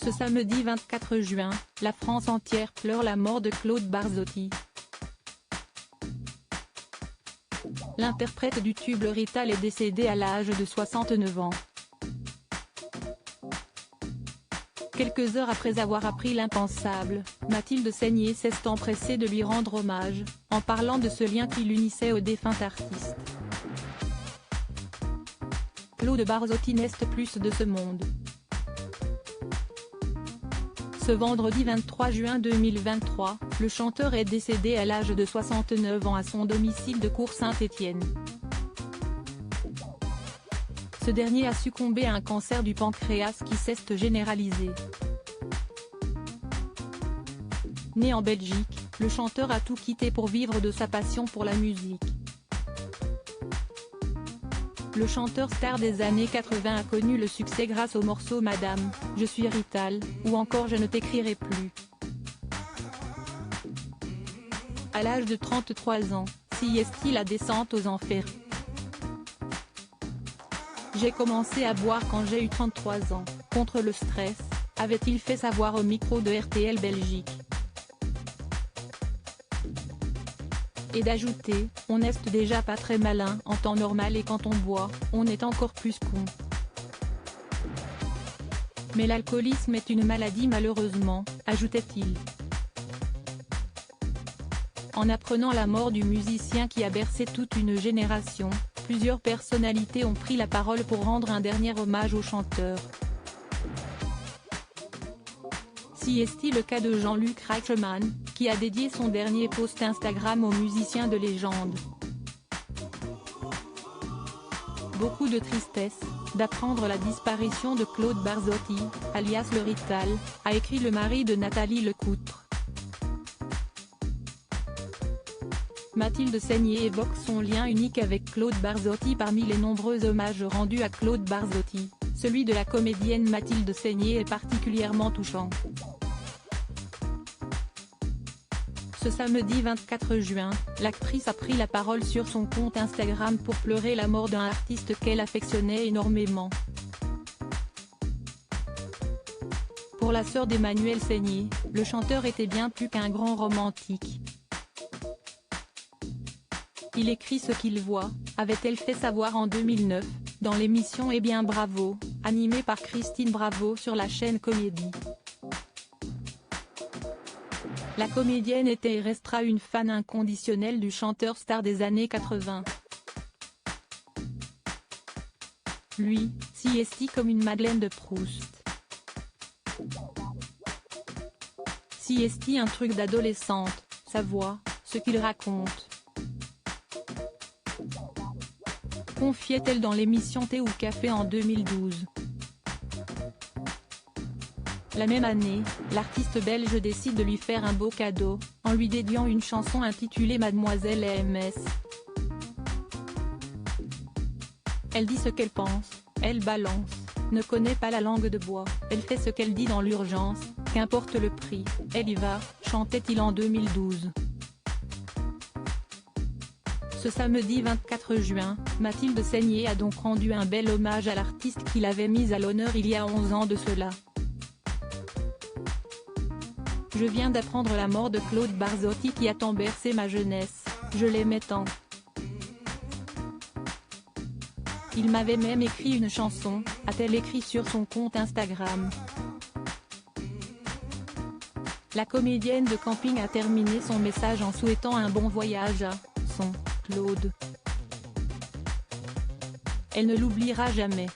Ce samedi 24 juin, la France entière pleure la mort de Claude Barzotti. L'interprète du tube Le Rital est décédé à l'âge de 69 ans. Quelques heures après avoir appris l'impensable, Mathilde Seigner s'est empressée de lui rendre hommage, en parlant de ce lien qui l'unissait au défunt artiste. Claude Barzotti n'est plus de ce monde. Ce vendredi 23 juin 2023, le chanteur est décédé à l'âge de 69 ans à son domicile de Cours-Saint-Étienne. Ce dernier a succombé à un cancer du pancréas qui s'est généralisé. Né en Belgique, le chanteur a tout quitté pour vivre de sa passion pour la musique. Le chanteur star des années 80 a connu le succès grâce aux morceaux Madame, Je suis Rital, ou encore Je ne t'écrirai plus. À l'âge de 33 ans, signe-t-il la descente aux enfers. J'ai commencé à boire quand j'ai eu 33 ans, contre le stress, avait-il fait savoir au micro de RTL Belgique. Et d'ajouter, on n'est déjà pas très malin en temps normal et quand on boit, on est encore plus con. Mais l'alcoolisme est une maladie malheureusement, ajoutait-il. En apprenant la mort du musicien qui a bercé toute une génération, plusieurs personnalités ont pris la parole pour rendre un dernier hommage au chanteur. Si est-il le cas de Jean-Luc Reichmann, qui a dédié son dernier post Instagram au musicien de légende. Beaucoup de tristesse, d'apprendre la disparition de Claude Barzotti, alias Le Rital, a écrit le mari de Nathalie Lecoutre. Mathilde Seigner évoque son lien unique avec Claude Barzotti. Parmi les nombreux hommages rendus à Claude Barzotti, celui de la comédienne Mathilde Seigner est particulièrement touchant. Ce samedi 24 juin, l'actrice a pris la parole sur son compte Instagram pour pleurer la mort d'un artiste qu'elle affectionnait énormément. Pour la sœur d'Emmanuel Seigner, le chanteur était bien plus qu'un grand romantique. Il écrit ce qu'il voit, avait-elle fait savoir en 2009, dans l'émission Eh bien Bravo, animée par Christine Bravo sur la chaîne Comédie. La comédienne était et restera une fan inconditionnelle du chanteur star des années 80. Lui, si est comme une Madeleine de Proust. Si est un truc d'adolescente, sa voix, ce qu'il raconte. Confiait-elle dans l'émission Thé ou Café en 2012. La même année, l'artiste belge décide de lui faire un beau cadeau, en lui dédiant une chanson intitulée Mademoiselle MS. Elle dit ce qu'elle pense, elle balance, ne connaît pas la langue de bois, elle fait ce qu'elle dit dans l'urgence, qu'importe le prix, elle y va, chantait-il en 2012. Ce samedi 24 juin, Mathilde Seigner a donc rendu un bel hommage à l'artiste qui l'avait mise à l'honneur il y a 11 ans de cela. Je viens d'apprendre la mort de Claude Barzotti qui a tant bercé ma jeunesse, je l'aimais tant. Il m'avait même écrit une chanson, a-t-elle écrit sur son compte Instagram. La comédienne de camping a terminé son message en souhaitant un bon voyage à son Claude. Elle ne l'oubliera jamais.